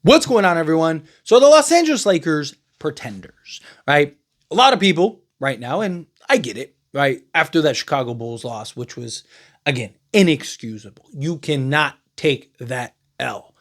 What's going on, everyone? So the Los Angeles Lakers pretenders, right? A lot of people right now, and I get it, right? After that Chicago Bulls loss, which was, again, inexcusable. You cannot take that L.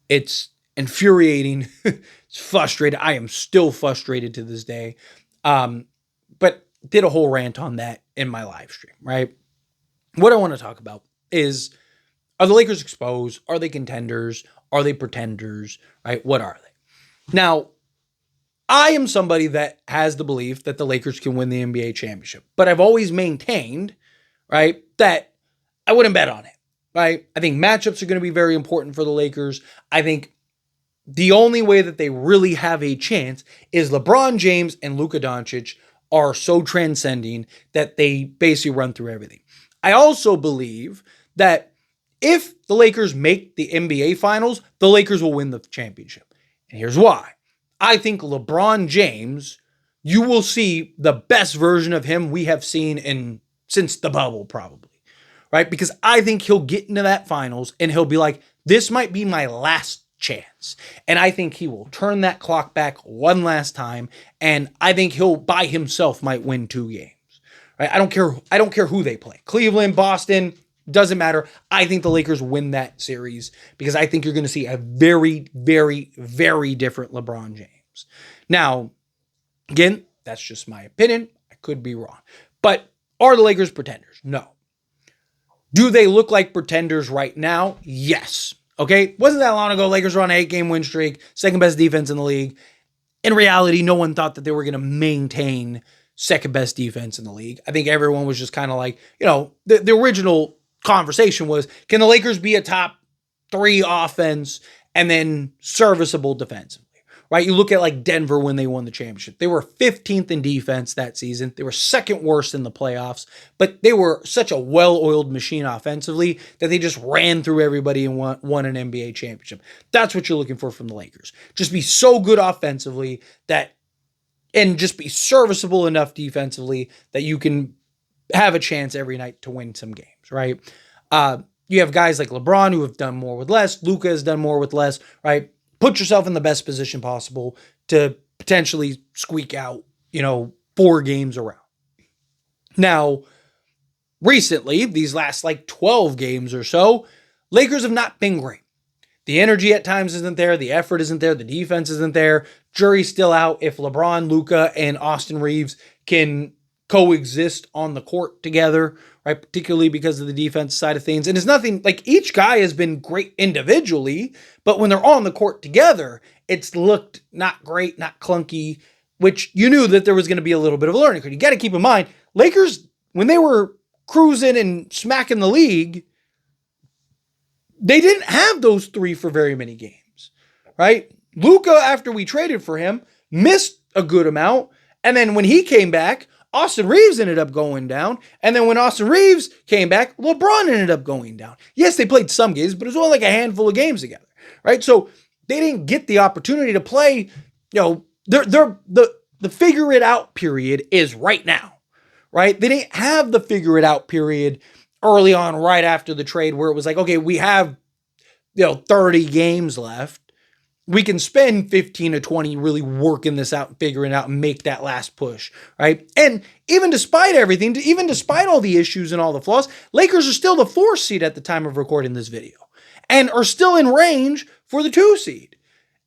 It's infuriating. It's frustrating. I am still frustrated to this day. But did a whole rant on that in my live stream, right? What I want to talk about is, are the Lakers exposed? Are they contenders? Are they pretenders? Right? What are they? Now, I am somebody that has the belief that the Lakers can win the NBA championship, but I've always maintained, right, that I wouldn't bet on it, right? I think matchups are going to be very important for the Lakers. I think the only way that they really have a chance is LeBron James and Luka Doncic are so transcending that they basically run through everything. I also believe that if the Lakers make the NBA Finals, the Lakers will win the championship. And here's why. I think LeBron James, you will see the best version of him we have seen since the bubble, probably. Right? Because I think he'll get into that finals and he'll be like, this might be my last chance. And I think he will turn that clock back one last time. And I think he'll by himself might win 2 games. Right? I don't care who they play. Cleveland, Boston, doesn't matter. I think the Lakers win that series because I think you're going to see a very, very, very different LeBron James. Now, again, that's just my opinion. I could be wrong. But are the Lakers pretenders? No. Do they look like pretenders right now? Yes. Okay? Wasn't that long ago, Lakers were on an 8-game win streak, second best defense in the league. In reality, no one thought that they were going to maintain second best defense in the league. I think everyone was just kind of like, the original conversation was, can the Lakers be a top 3 offense and then serviceable defensively, right? You look at like Denver when they won the championship. They were 15th in defense that season. They were second worst in the playoffs, but they were such a well-oiled machine offensively that they just ran through everybody and won an NBA championship. That's what you're looking for from the Lakers. Just be so good offensively and just be serviceable enough defensively that you can have a chance every night to win some games, right? You have guys like LeBron who have done more with less. Luka has done more with less, right? Put yourself in the best position possible to potentially squeak out, 4 games around. Now, recently, these last 12 games or so, Lakers have not been great. The energy at times isn't there. The effort isn't there. The defense isn't there. Jury's still out if LeBron, Luka, and Austin Reeves can coexist on the court together, right? Particularly because of the defense side of things. And it's nothing like each guy has been great individually, but when they're on the court together, it's looked not great, not clunky, which you knew that there was going to be a little bit of a learning curve. You got to keep in mind, Lakers, when they were cruising and smacking the league, they didn't have those 3 for very many games, right? Luka, after we traded for him, missed a good amount. And then when he came back, Austin Reeves ended up going down. And then when Austin Reeves came back, LeBron ended up going down. Yes, they played some games, but it was only like a handful of games together, right? So they didn't get the opportunity to play, the figure it out period is right now, right? They didn't have the figure it out period early on, right after the trade, where it was like, okay, we have, 30 games left. We can spend 15 to 20 really working this out, figuring it out, and make that last push, right? And even despite everything, even despite all the issues and all the flaws, Lakers are still the 4th seed at the time of recording this video and are still in range for the 2 seed.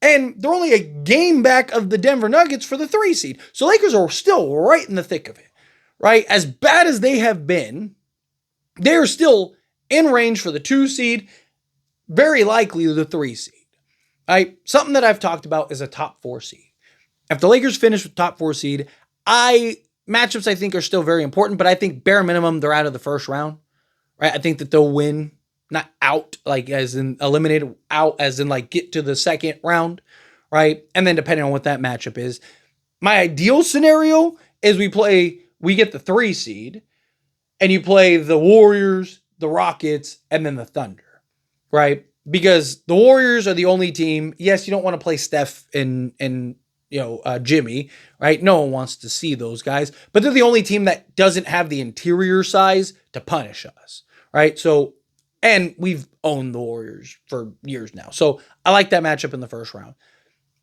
And they're only a game back of the Denver Nuggets for the 3 seed. So Lakers are still right in the thick of it, right? As bad as they have been, they're still in range for the 2 seed, very likely the 3 seed. Something that I've talked about is a top 4 seed. If the Lakers finish with top 4 seed, matchups I think are still very important, but I think bare minimum they're out of the first round, right? I think that they'll win, not out, like as in eliminated, out as in like get to the second round, right? And then depending on what that matchup is, my ideal scenario is we get the 3 seed and you play the Warriors, the Rockets, and then the Thunder, right? Because the Warriors are the only team. Yes, you don't want to play Steph and Jimmy, right? No one wants to see those guys, but they're the only team that doesn't have the interior size to punish us, right? So And we've owned the Warriors for years now. So I like that matchup in the first round.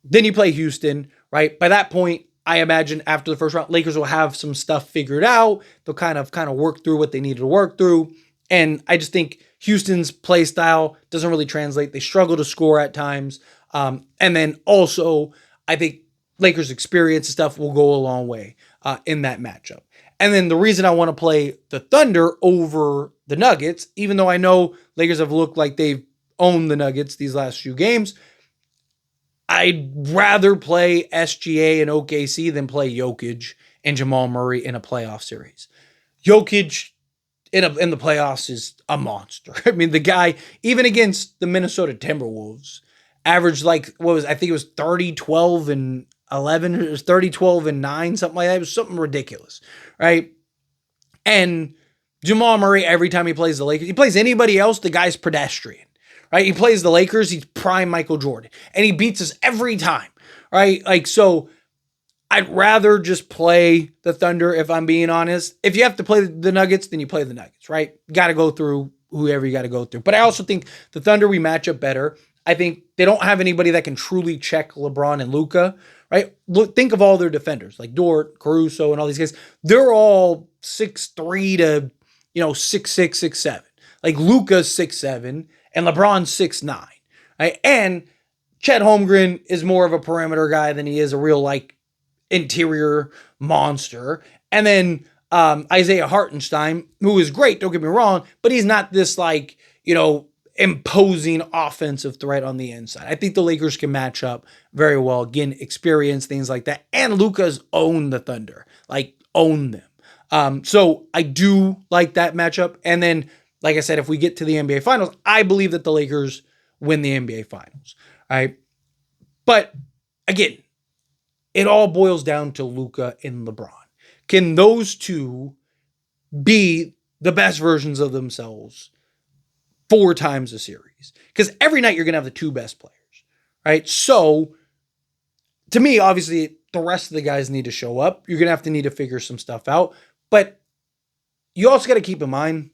Then you play Houston, right? By that point, I imagine after the first round, Lakers will have some stuff figured out. They'll kind of work through what they needed to work through. And I just think Houston's play style doesn't really translate. They struggle to score at times. And then also, I think Lakers' experience and stuff will go a long way in that matchup. And then the reason I want to play the Thunder over the Nuggets, even though I know Lakers have looked like they've owned the Nuggets these last few games, I'd rather play SGA and OKC than play Jokic and Jamal Murray in a playoff series. Jokic in the playoffs is a monster. I mean, the guy, even against the Minnesota Timberwolves, averaged I think it was 30, 12, and 11, it was 30, 12, and 9, something like that. It was something ridiculous, right? And Jamal Murray, every time he plays the Lakers, he plays anybody else, the guy's pedestrian, right? He plays the Lakers, he's prime Michael Jordan, and he beats us every time, right? So I'd rather just play the Thunder, if I'm being honest. If you have to play the Nuggets, then you play the Nuggets, right? Got to go through whoever you got to go through. But I also think the Thunder, we match up better. I think they don't have anybody that can truly check LeBron and Luka, right? Think of all their defenders, like Dort, Caruso, and all these guys. They're all 6'3" to 6'6", 6'7". Like Luka's 6'7", and LeBron's 6'9", right? And Chet Holmgren is more of a perimeter guy than he is a real interior monster. And then Isaiah Hartenstein, who is great, don't get me wrong, but he's not this imposing offensive threat on the inside. I think the Lakers can match up very well. Again, experience, things like that. And Luka's owned the Thunder, own them. So I do like that matchup. And then, like I said, if we get to the NBA Finals, I believe that the Lakers win the NBA Finals. All right. But again, it all boils down to Luka and LeBron. Can those two be the best versions of themselves 4 times a series? Because every night you're going to have the 2 best players, right? So, to me, obviously, the rest of the guys need to show up. You're going to need to figure some stuff out. But you also got to keep in mind,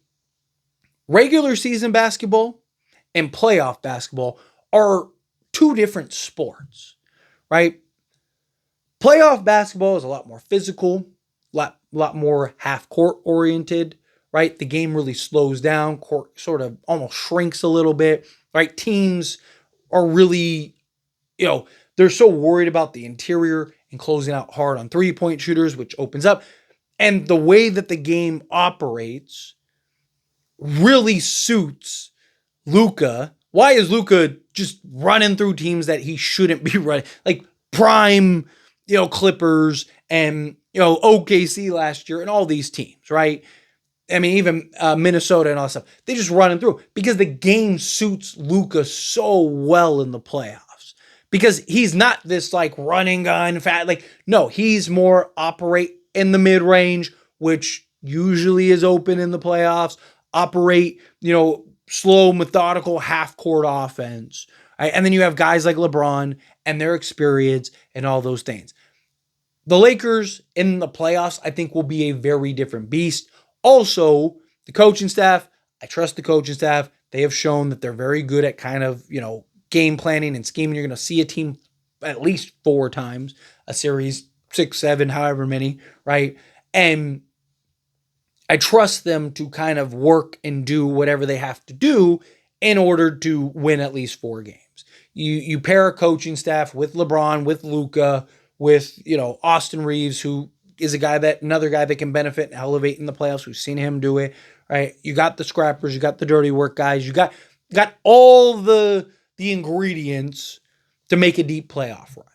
regular season basketball and playoff basketball are 2 different sports, right? Playoff basketball is a lot more physical, lot more half-court oriented, right? The game really slows down, court sort of almost shrinks a little bit, right? Teams are really, they're so worried about the interior and closing out hard on three-point shooters, which opens up. And the way that the game operates really suits Luka. Why is Luka just running through teams that he shouldn't be running? Like prime, Clippers and, OKC last year and all these teams, right? I mean, even Minnesota and all that stuff. They just running through because the game suits Luka so well in the playoffs. Because he's not this running gun, no, he's more operate in the mid-range, which usually is open in the playoffs. Operate, slow, methodical, half-court offense. Right? And then you have guys like LeBron and their experience and all those things. The Lakers in the playoffs, I think, will be a very different beast. Also, the coaching staff, I trust the coaching staff. They have shown that they're very good at game planning and scheming. You're going to see a team at least 4 times a series, 6, 7, however many, right? And I trust them to kind of work and do whatever they have to do in order to win at least 4 games. You pair a coaching staff with LeBron, with Luka, with, Austin Reeves, who is another guy that can benefit and elevate in the playoffs. We've seen him do it, right? You got the scrappers, you got the dirty work guys, you got all the ingredients to make a deep playoff run.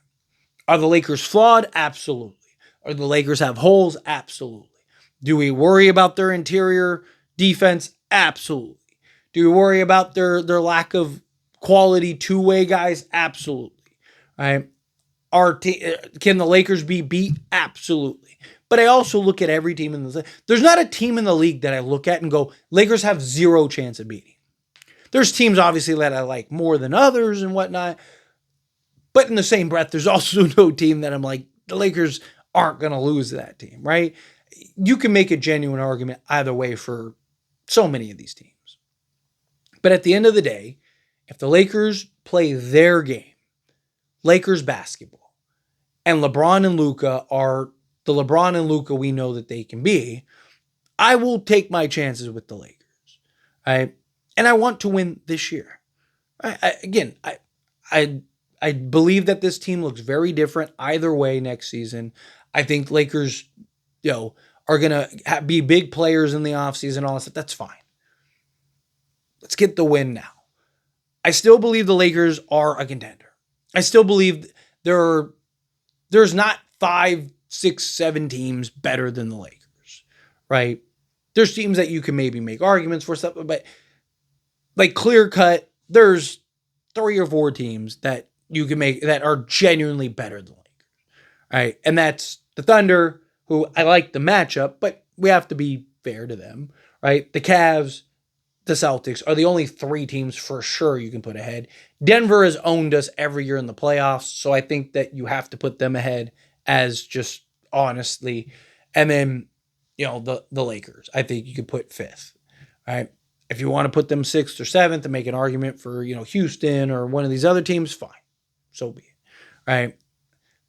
Are the Lakers flawed? Absolutely. Are the Lakers have holes? Absolutely. Do we worry about their interior defense? Absolutely. Do we worry about their lack of quality two-way guys? Absolutely. Right? Can the Lakers be beat? Absolutely. But I also look at every team in the league. There's not a team in the league that I look at and go, Lakers have 0 chance of beating. There's teams, obviously, that I like more than others and whatnot. But in the same breath, there's also no team that I'm like, the Lakers aren't going to lose to that team, right? You can make a genuine argument either way for so many of these teams. But at the end of the day, if the Lakers play their game, Lakers basketball, and LeBron and Luka are the LeBron and Luka we know that they can be, I will take my chances with the Lakers. Right? And I want to win this year. I believe that this team looks very different either way next season. I think Lakers, are going to be big players in the offseason, all that stuff. That's fine. Let's get the win now. I still believe the Lakers are a contender. I still believe there's not 5, 6, 7 teams better than the Lakers, right? There's teams that you can maybe make arguments for stuff, but like clear cut, there's 3 or 4 teams that you can make that are genuinely better than the Lakers, right? And that's the Thunder, who I like the matchup, but we have to be fair to them, right? The Cavs, the Celtics are the only 3 teams for sure you can put ahead. Denver has owned us every year in the playoffs, so I think that you have to put them ahead as just honestly. And then, the Lakers, I think you could put 5th, right? If you want to put them 6th or 7th and make an argument for, Houston or one of these other teams, fine. So be it, right?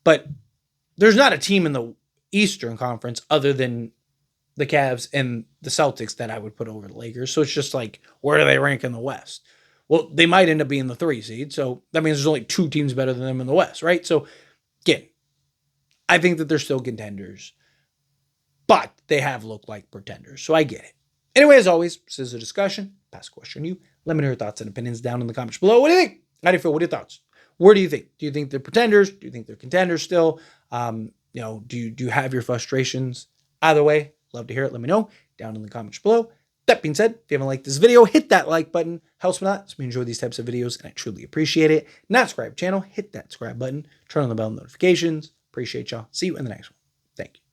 But there's not a team in the Eastern Conference other than the Cavs and the Celtics that I would put over the Lakers. So it's just like, where do they rank in the West? Well, they might end up being the 3 seed. So that means there's only 2 teams better than them in the West, right? So again, I think that they're still contenders, but they have looked like pretenders. So I get it. Anyway, as always, this is a discussion. Pass a question to you. Let me know your thoughts and opinions down in the comments below. What do you think? How do you feel? What are your thoughts? Where do you think? Do you think they're pretenders? Do you think they're contenders still? Do you have your frustrations? Either way, love to hear it. Let me know down in the comments below. That being said, if you haven't liked this video, hit that like button. Helps me a lot. So we enjoy these types of videos, and I truly appreciate it. Not subscribe to the channel, hit that subscribe button. Turn on the bell notifications. Appreciate y'all. See you in the next one. Thank you.